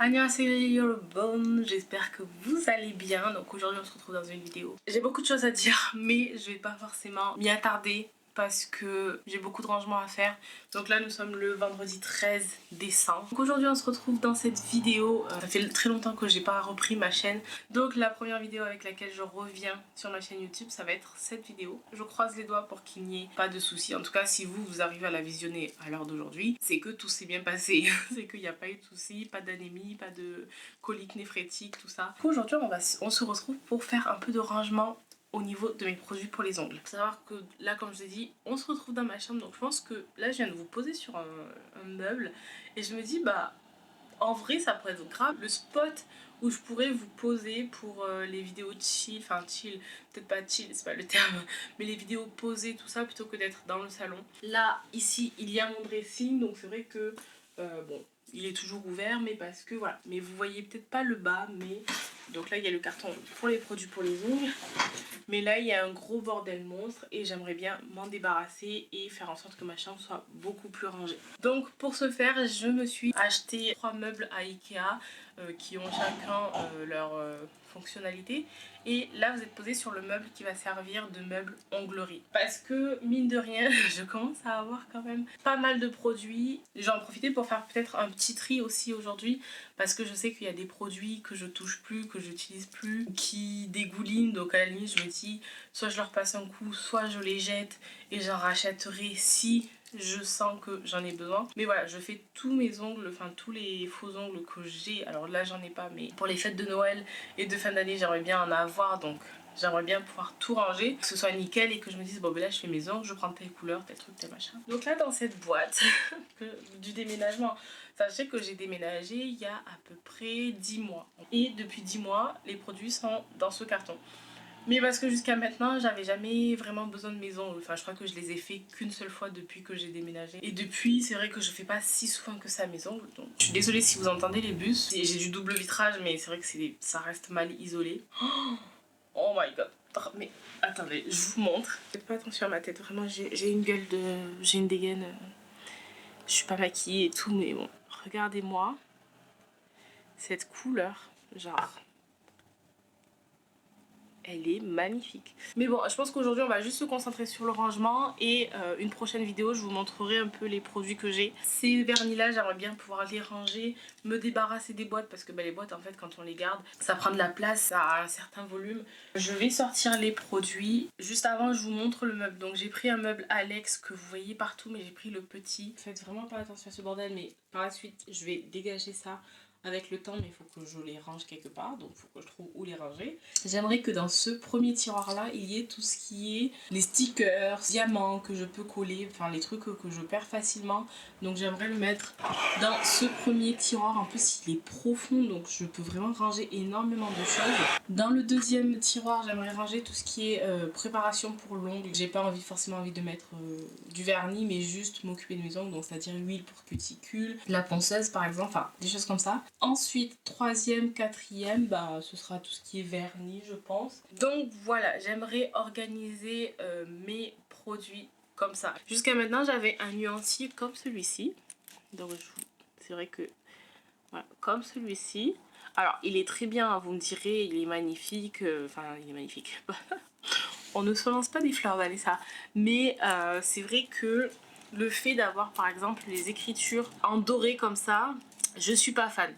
Annyeonghaseyo bon, j'espère que vous allez bien. Donc aujourd'hui on se retrouve dans une vidéo. J'ai beaucoup de choses à dire mais je vais pas forcément m'y attarder parce que j'ai beaucoup de rangements à faire. Donc là nous sommes le vendredi 13 décembre. Donc aujourd'hui on se retrouve dans cette vidéo. Ça fait très longtemps que j'ai pas repris ma chaîne. Donc la première vidéo avec laquelle je reviens sur ma chaîne YouTube, ça va être cette vidéo. Je croise les doigts pour qu'il n'y ait pas de soucis. En tout cas si vous arrivez à la visionner à l'heure d'aujourd'hui, c'est que tout s'est bien passé. C'est qu'il n'y a pas eu de soucis, pas d'anémie, pas de colique néphrétique, tout ça. Aujourd'hui on se retrouve pour faire un peu de rangement au niveau de mes produits pour les ongles. Faut savoir que là, comme je vous ai dit, on se retrouve dans ma chambre, donc je pense que là je viens de vous poser sur un meuble et je me dis bah en vrai ça pourrait être grave le spot où je pourrais vous poser pour les vidéos chill, enfin chill, peut-être pas chill, c'est pas le terme, mais les vidéos posées, tout ça, plutôt que d'être dans le salon. Là, ici, il y a mon dressing, donc c'est vrai que bon, il est toujours ouvert, mais parce que voilà. Mais vous voyez peut-être pas le bas, mais donc là il y a le carton pour les produits pour les ongles. Mais là il y a un gros bordel monstre et j'aimerais bien m'en débarrasser et faire en sorte que ma chambre soit beaucoup plus rangée. Donc pour ce faire, je me suis acheté 3 meubles à Ikea qui ont chacun leur fonctionnalité. Et là vous êtes posé sur le meuble qui va servir de meuble onglerie. Parce que mine de rien, je commence à avoir quand même pas mal de produits. J'en profite pour faire peut-être un petit tri aussi aujourd'hui. Parce que je sais qu'il y a des produits que je touche plus, que j'utilise plus, qui dégoulinent. Donc à la limite je me dis, soit je leur passe un coup, soit je les jette et j'en rachèterai si je sens que j'en ai besoin. Mais voilà, je fais tous mes ongles, enfin tous les faux ongles que j'ai. Alors là j'en ai pas, mais pour les fêtes de Noël et de fin d'année j'aimerais bien en avoir. Donc j'aimerais bien pouvoir tout ranger, que ce soit nickel et que je me dise bon ben là je fais mes ongles, je prends telle couleur, tel truc, tel machin. Donc là dans cette boîte du déménagement, sachez que j'ai déménagé il y a à peu près 10 mois. Et depuis 10 mois, les produits sont dans ce carton. Mais parce que jusqu'à maintenant, j'avais jamais vraiment besoin de mes ongles. Enfin, je crois que je les ai fait qu'une seule fois depuis que j'ai déménagé. Et depuis, c'est vrai que je fais pas si souvent que ça mes ongles. Donc, je suis désolée si vous entendez les bus. J'ai du double vitrage, mais c'est vrai que ça reste mal isolé. Oh my god. Mais attendez, je vous montre. Faites pas attention à ma tête. Vraiment, j'ai une gueule de... J'ai une dégaine. Je suis pas maquillée et tout, mais bon. Regardez-moi cette couleur. Genre... Elle est magnifique. Mais bon, je pense qu'aujourd'hui on va juste se concentrer sur le rangement et une prochaine vidéo je vous montrerai un peu les produits que j'ai. Ces vernis là j'aimerais bien pouvoir les ranger, me débarrasser des boîtes parce que bah, les boîtes en fait quand on les garde ça prend de la place, ça a un certain volume. Je vais sortir les produits. Juste avant je vous montre le meuble. Donc j'ai pris un meuble Alex que vous voyez partout mais j'ai pris le petit. Faites vraiment pas attention à ce bordel mais par la suite je vais dégager ça avec le temps, mais il faut que je les range quelque part, donc il faut que je trouve où les ranger. J'aimerais que dans ce premier tiroir là il y ait tout ce qui est les stickers, diamants que je peux coller, enfin les trucs que je perds facilement, donc j'aimerais le mettre dans ce premier tiroir. En plus il est profond donc je peux vraiment ranger énormément de choses. Dans le deuxième tiroir j'aimerais ranger tout ce qui est préparation pour l'ongle. J'ai pas forcément envie de mettre du vernis mais juste m'occuper de mes ongles, donc c'est à dire huile pour cuticule, la ponceuse par exemple, enfin des choses comme ça. Ensuite, troisième, quatrième, bah, ce sera tout ce qui est vernis, je pense. Donc voilà, j'aimerais organiser mes produits comme ça. Jusqu'à maintenant, j'avais un nuancier comme celui-ci. Donc c'est vrai que, voilà, comme celui-ci. Alors, il est très bien, vous me direz, il est magnifique. Enfin, il est magnifique. On ne se lance pas des fleurs, Vanessa. Mais c'est vrai que le fait d'avoir, par exemple, les écritures en doré comme ça, je suis pas fan.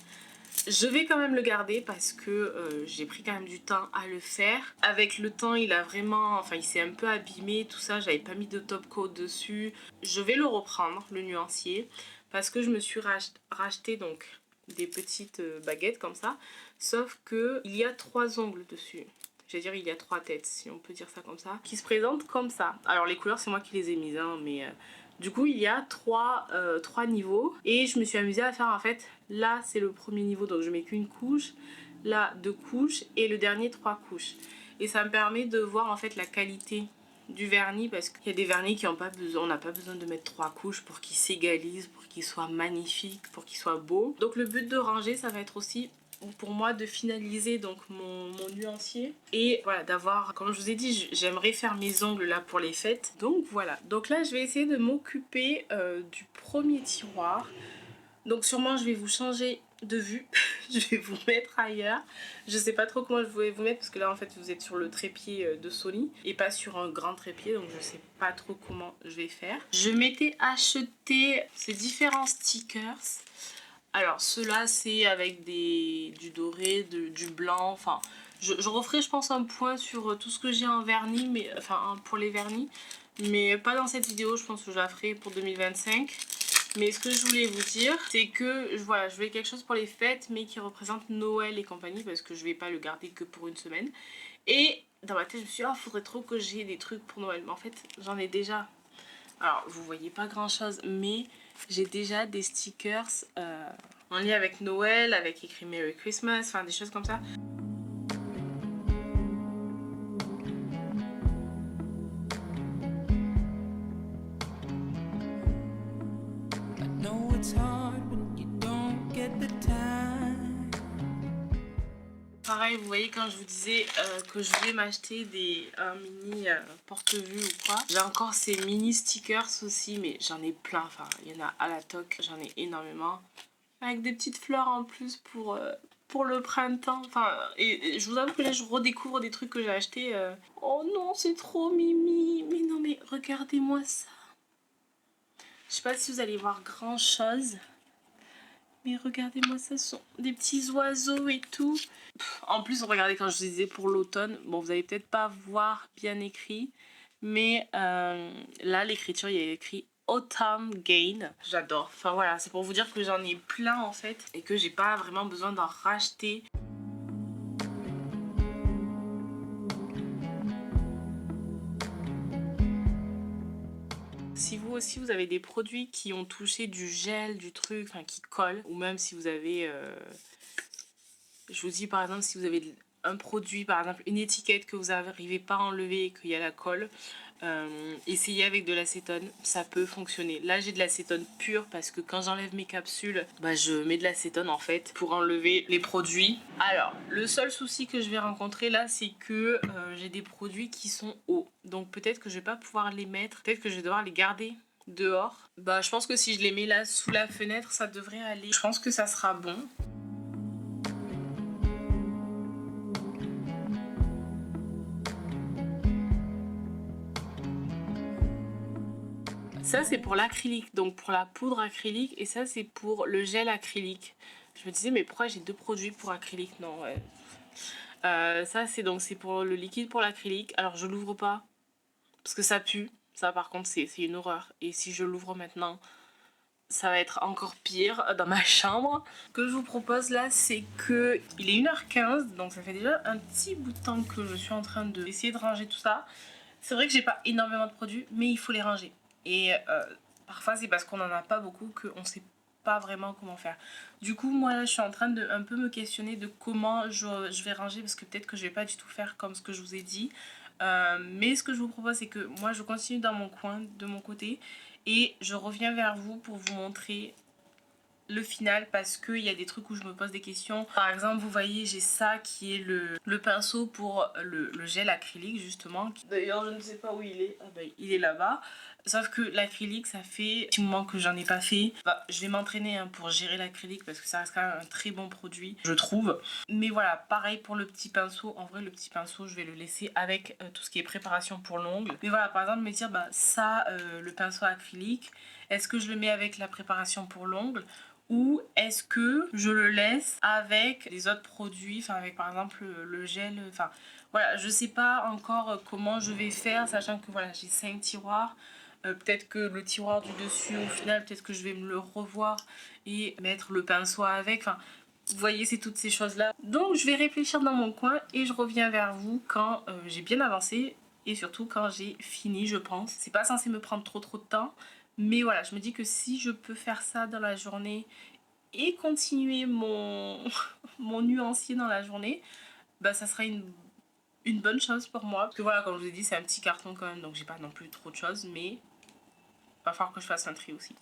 Je vais quand même le garder parce que j'ai pris quand même du temps à le faire. Avec le temps, il a vraiment... Enfin, il s'est un peu abîmé, tout ça. J'avais pas mis de top coat dessus. Je vais le reprendre, le nuancier. Parce que je me suis racheté donc des petites baguettes comme ça. Sauf que il y a 3 ongles dessus. Je veux dire, il y a 3 têtes, si on peut dire ça comme ça. Qui se présentent comme ça. Alors, les couleurs, c'est moi qui les ai mises, hein, mais... Du coup il y a 3 niveaux et je me suis amusée à faire en fait, là c'est le premier niveau donc je mets qu'une couche, là 2 couches et le dernier 3 couches. Et ça me permet de voir en fait la qualité du vernis parce qu'il y a des vernis qui n'ont pas besoin, on n'a pas besoin de mettre 3 couches pour qu'ils s'égalisent, pour qu'ils soient magnifiques, pour qu'ils soient beaux. Donc le but de ranger ça va être aussi pour moi de finaliser donc mon nuancier et voilà d'avoir, comme je vous ai dit, j'aimerais faire mes ongles là pour les fêtes, donc voilà. Donc là je vais essayer de m'occuper du premier tiroir. Donc sûrement je vais vous changer de vue je vais vous mettre ailleurs. Je sais pas trop comment je vais vous mettre parce que là en fait vous êtes sur le trépied de Sony et pas sur un grand trépied, donc je sais pas trop comment je vais faire. Je m'étais acheté ces différents stickers. Alors ceux-là c'est avec du doré, du blanc, enfin je referai je pense un point sur tout ce que j'ai en vernis, mais enfin pour les vernis, mais pas dans cette vidéo, je pense que je la ferai pour 2025. Mais ce que je voulais vous dire, c'est que voilà, je voulais quelque chose pour les fêtes, mais qui représente Noël et compagnie, parce que je vais pas le garder que pour une semaine. Et dans ma tête, je me suis dit, oh, faudrait trop que j'ai des trucs pour Noël. Mais en fait, j'en ai déjà. Alors, vous voyez pas grand chose, mais j'ai déjà des stickers en lien avec Noël, avec écrit Merry Christmas, enfin des choses comme ça. Pareil, vous voyez quand je vous disais que je voulais m'acheter un mini porte-vue ou quoi. J'ai encore ces mini stickers aussi, mais j'en ai plein. Enfin, il y en a à la toque, j'en ai énormément. Avec des petites fleurs en plus pour le printemps. Enfin, et je vous avoue que là, je redécouvre des trucs que j'ai achetés. Oh non, c'est trop mimi. Mais non, mais regardez-moi ça. Je sais pas si vous allez voir grand chose. Mais regardez-moi ça, ce sont des petits oiseaux et tout. En plus, regardez quand je vous disais pour l'automne, bon vous allez peut-être pas voir bien écrit, mais là l'écriture il y a écrit Autumn Gain. J'adore. Enfin voilà, c'est pour vous dire que j'en ai plein en fait et que j'ai pas vraiment besoin d'en racheter. Si vous aussi vous avez des produits qui ont touché du gel, du truc, enfin qui collent, ou même si vous avez, je vous dis par exemple si vous avez un produit, par exemple une étiquette que vous n'arrivez pas à enlever et qu'il y a la colle, essayez avec de l'acétone, ça peut fonctionner. Là j'ai de l'acétone pur parce que quand j'enlève mes capsules, bah, je mets de l'acétone en fait pour enlever les produits. Alors le seul souci que je vais rencontrer là c'est que j'ai des produits qui sont hauts, donc peut-être que je vais pas pouvoir les mettre, peut-être que je vais devoir les garder dehors. Bah je pense que si je les mets là sous la fenêtre ça devrait aller, je pense que ça sera bon. Ça c'est pour l'acrylique, donc pour la poudre acrylique, et ça c'est pour le gel acrylique. Je me disais mais pourquoi j'ai deux produits pour acrylique? Non ouais. Ça c'est pour le liquide pour l'acrylique. Alors je l'ouvre pas parce que ça pue. Ça par contre c'est une horreur. Et si je l'ouvre maintenant, ça va être encore pire dans ma chambre. Ce que je vous propose là c'est que il est 1h15, donc ça fait déjà un petit bout de temps que je suis en train d'essayer de ranger tout ça. C'est vrai que j'ai pas énormément de produits, mais il faut les ranger. Et parfois c'est parce qu'on n'en a pas beaucoup qu'on sait pas vraiment comment faire. Du coup moi là je suis en train de un peu me questionner de comment je vais ranger, parce que peut-être que je vais pas du tout faire comme ce que je vous ai dit. Mais ce que je vous propose c'est que moi je continue dans mon coin de mon côté et je reviens vers vous pour vous montrer le final, parce qu'il y a des trucs où je me pose des questions. Par exemple vous voyez j'ai ça qui est le pinceau pour le gel acrylique justement. D'ailleurs je ne sais pas où il est. Ah ben, il est là-bas. Sauf que l'acrylique ça fait un petit moment que j'en ai pas fait. Bah, je vais m'entraîner pour gérer l'acrylique parce que ça reste quand même un très bon produit je trouve. Mais voilà, pareil pour le petit pinceau. En vrai le petit pinceau je vais le laisser avec tout ce qui est préparation pour l'ongle. Mais voilà, par exemple me dire bah ça le pinceau acrylique, est-ce que je le mets avec la préparation pour l'ongle ou est-ce que je le laisse avec les autres produits, enfin avec par exemple le gel, enfin voilà, je sais pas encore comment je vais faire, sachant que voilà j'ai 5 tiroirs. Peut-être que le tiroir du dessus au final peut-être que je vais me le revoir et mettre le pinceau avec, enfin vous voyez c'est toutes ces choses là. Donc je vais réfléchir dans mon coin et je reviens vers vous quand j'ai bien avancé et surtout quand j'ai fini je pense. C'est pas censé me prendre trop de temps. Mais voilà, je me dis que si je peux faire ça dans la journée et continuer mon nuancier dans la journée, bah ça sera une bonne chose pour moi. Parce que voilà, comme je vous ai dit, c'est un petit carton quand même, donc j'ai pas non plus trop de choses, mais il va falloir que je fasse un tri aussi.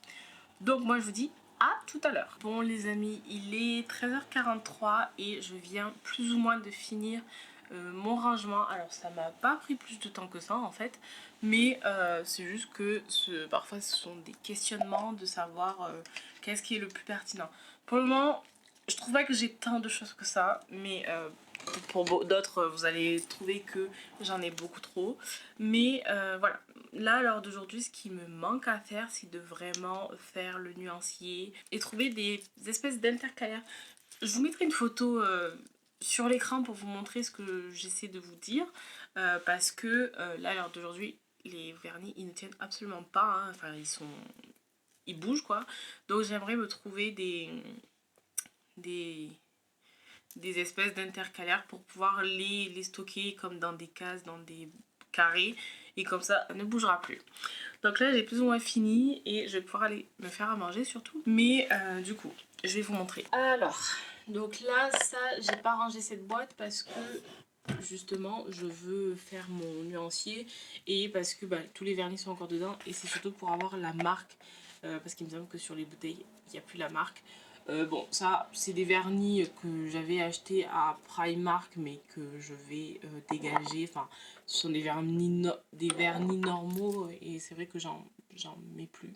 Donc moi je vous dis à tout à l'heure. Bon les amis, il est 13h43 et je viens plus ou moins de finir mon rangement. Alors ça m'a pas pris plus de temps que ça en fait, mais c'est juste que parfois ce sont des questionnements de savoir qu'est-ce qui est le plus pertinent. Pour le moment Je trouve pas que j'ai tant de choses que ça, mais pour d'autres, vous allez trouver que j'en ai beaucoup trop. Mais voilà, là, à l'heure d'aujourd'hui, ce qui me manque à faire, c'est de vraiment faire le nuancier et trouver des espèces d'intercalaires. Je vous mettrai une photo sur l'écran pour vous montrer ce que j'essaie de vous dire. Parce que là, à l'heure d'aujourd'hui, les vernis, ils ne tiennent absolument pas. Hein. Enfin, ils bougent, quoi. Donc, j'aimerais me trouver des, des espèces d'intercalaires pour pouvoir les stocker comme dans des cases, dans des carrés. Et comme ça, ça ne bougera plus. Donc là, j'ai plus ou moins fini et je vais pouvoir aller me faire à manger surtout. Mais du coup, je vais vous montrer. Alors, donc là, ça, j'ai pas rangé cette boîte parce que justement, je veux faire mon nuancier et parce que tous les vernis sont encore dedans et c'est surtout pour avoir la marque parce qu'il me semble que sur les bouteilles, il n'y a plus la marque. Bon, ça, c'est des vernis que j'avais acheté à Primark, mais que je vais dégager. Enfin, ce sont des vernis normaux et c'est vrai que j'en mets plus.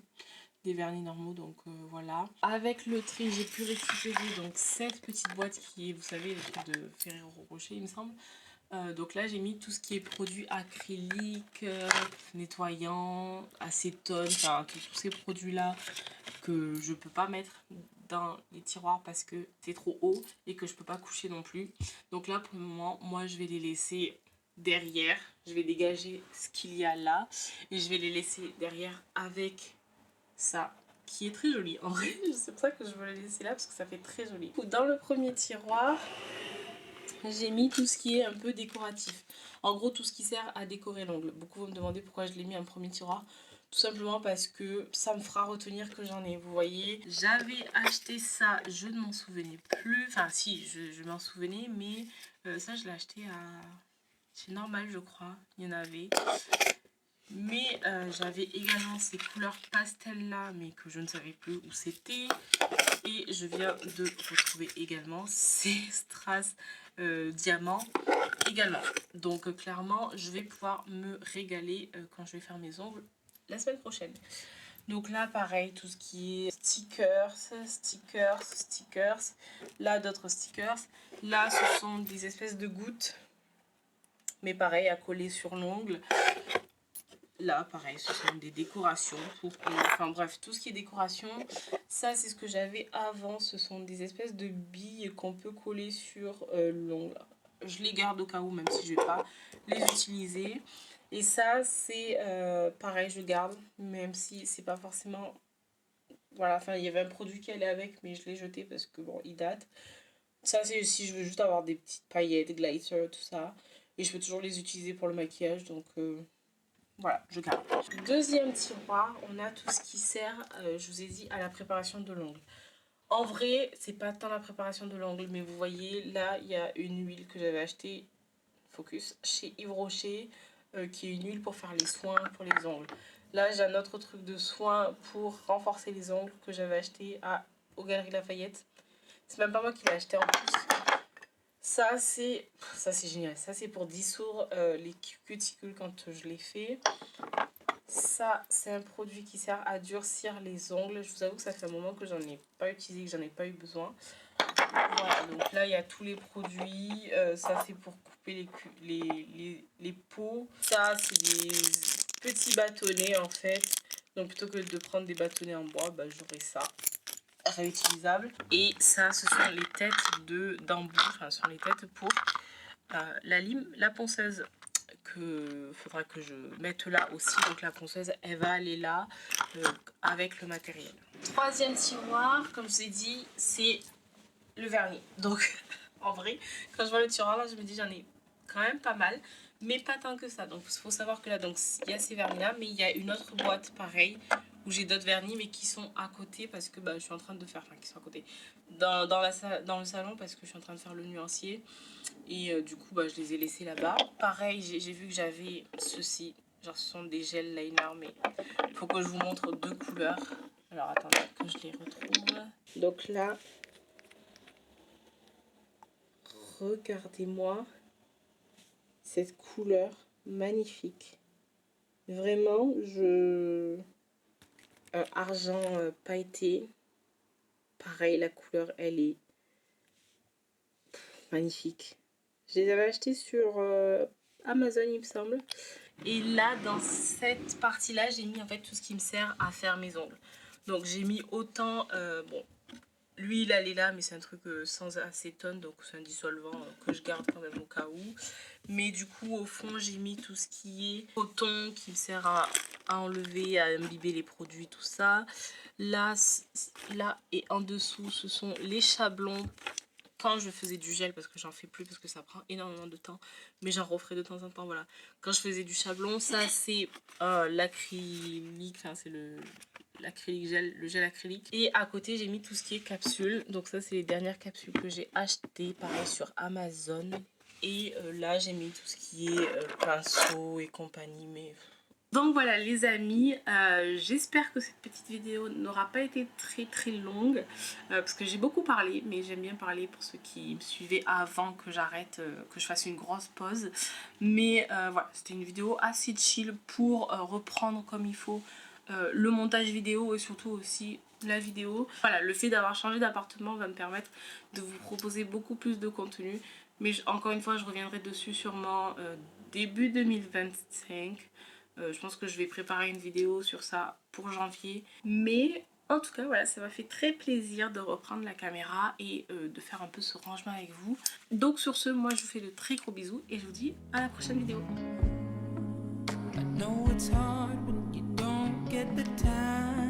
Des vernis normaux, donc voilà. Avec le tri, j'ai pu récupérer donc cette petite boîte qui est, vous savez, le truc de Ferrero Rocher, il me semble. Donc là, j'ai mis tout ce qui est produits acryliques, nettoyants, acétone, enfin tous ces produits-là que je peux pas mettre dans les tiroirs parce que c'est trop haut et que je peux pas coucher non plus. Donc là, pour le moment, moi, je vais les laisser derrière. Je vais dégager ce qu'il y a là et je vais les laisser derrière avec ça qui est très joli. En vrai, c'est pour ça que je veux le laisser là parce que ça fait très joli. Dans le premier tiroir, j'ai mis tout ce qui est un peu décoratif. En gros, tout ce qui sert à décorer l'ongle. Beaucoup vont me demander pourquoi je l'ai mis en premier tiroir. Tout simplement parce que ça me fera retenir que j'en ai. Vous voyez, j'avais acheté ça, je ne m'en souvenais plus. Enfin, si, je m'en souvenais, mais ça, je l'ai acheté à chez Normal, je crois. Il y en avait. Mais j'avais également ces couleurs pastel là, mais que je ne savais plus où c'était. Et je viens de retrouver également ces strass diamants également. Donc clairement, je vais pouvoir me régaler quand je vais faire mes ongles la semaine prochaine. Donc là, pareil, tout ce qui est stickers, stickers, stickers. Là, d'autres stickers. Là, ce sont des espèces de gouttes. Mais pareil, à coller sur l'ongle. Là, pareil, ce sont des décorations pour... Enfin bref, tout ce qui est décoration. Ça, c'est ce que j'avais avant. Ce sont des espèces de billes qu'on peut coller sur l'ongle. Je les garde au cas où, même si je ne vais pas les utiliser. Et ça, c'est pareil, je garde, même si c'est pas forcément... Voilà, enfin, il y avait un produit qui allait avec, mais je l'ai jeté parce que, bon, il date. Ça, c'est si je veux juste avoir des petites paillettes, glitter, tout ça. Et je peux toujours les utiliser pour le maquillage, donc... Voilà, je garde. Deuxième tiroir, on a tout ce qui sert, je vous ai dit, à la préparation de l'ongle. En vrai, c'est pas tant la préparation de l'ongle, mais vous voyez, là, il y a une huile que j'avais achetée, focus, chez Yves Rocher, qui est une huile pour faire les soins pour les ongles. Là, j'ai un autre truc de soin pour renforcer les ongles que j'avais acheté aux Galeries Lafayette. C'est même pas moi qui l'ai acheté en plus. Ça, c'est génial. Ça, c'est pour dissoudre les cuticules quand je les fais. Ça, c'est un produit qui sert à durcir les ongles. Je vous avoue que ça fait un moment que j'en ai pas utilisé, que j'en ai pas eu besoin. Voilà, donc là, il y a tous les produits. Ça, c'est pour couper les peaux. Ça, c'est des petits bâtonnets, en fait. Donc, plutôt que de prendre des bâtonnets en bois, j'aurai ça. Réutilisable. Et ça, ce sont les têtes d'embout. Enfin, ce sont les têtes pour la lime, la ponceuse. Faudra que je mette là aussi, donc la ponceuse elle va aller là avec le matériel. Troisième tiroir, comme je vous ai dit, c'est le vernis. Donc en vrai, quand je vois le tiroir là, je me dis j'en ai quand même pas mal, mais pas tant que ça. Donc il faut savoir que là, donc il y a ces vernis là, mais il y a une autre boîte pareil où j'ai d'autres vernis mais qui sont à côté parce que je suis en train de faire, enfin qui sont à côté dans le salon parce que je suis en train de faire le nuancier. Et du coup, je les ai laissés là-bas. Pareil, j'ai vu que j'avais ceci. Genre, ce sont des gels liner, mais il faut que je vous montre deux couleurs. Alors, attendez que je les retrouve. Donc là, regardez-moi cette couleur magnifique. Vraiment, argent pailleté. Pareil, la couleur, elle est magnifiques. Je les avais achetés sur Amazon, il me semble. Et là, dans cette partie-là, j'ai mis en fait tout ce qui me sert à faire mes ongles. Donc j'ai mis autant, bon, l'huile elle est là, mais c'est un truc sans acétone, donc c'est un dissolvant que je garde quand même au cas où. Mais du coup, au fond, j'ai mis tout ce qui est coton qui me sert à enlever, à imbiber les produits, tout ça. Là et en dessous, ce sont les chablons. Quand je faisais du gel, parce que j'en fais plus parce que ça prend énormément de temps, mais j'en referai de temps en temps, voilà. Quand je faisais du chablon, ça c'est l'acrylique, enfin c'est l'acrylique gel, le gel acrylique. Et à côté j'ai mis tout ce qui est capsules, donc ça c'est les dernières capsules que j'ai achetées, pareil sur Amazon. Et là j'ai mis tout ce qui est pinceau et compagnie, mais... Donc voilà les amis, j'espère que cette petite vidéo n'aura pas été très longue parce que j'ai beaucoup parlé, mais j'aime bien parler pour ceux qui me suivaient avant que j'arrête, que je fasse une grosse pause. Mais voilà, c'était une vidéo assez chill pour reprendre comme il faut le montage vidéo et surtout aussi la vidéo. Voilà, le fait d'avoir changé d'appartement va me permettre de vous proposer beaucoup plus de contenu. Mais encore une fois, je reviendrai dessus sûrement début 2025. Je pense que je vais préparer une vidéo sur ça pour janvier. Mais en tout cas, voilà, ça m'a fait très plaisir de reprendre la caméra et de faire un peu ce rangement avec vous. Donc sur ce, moi je vous fais de très gros bisous et je vous dis à la prochaine vidéo. I know it's hard when you don't get the time.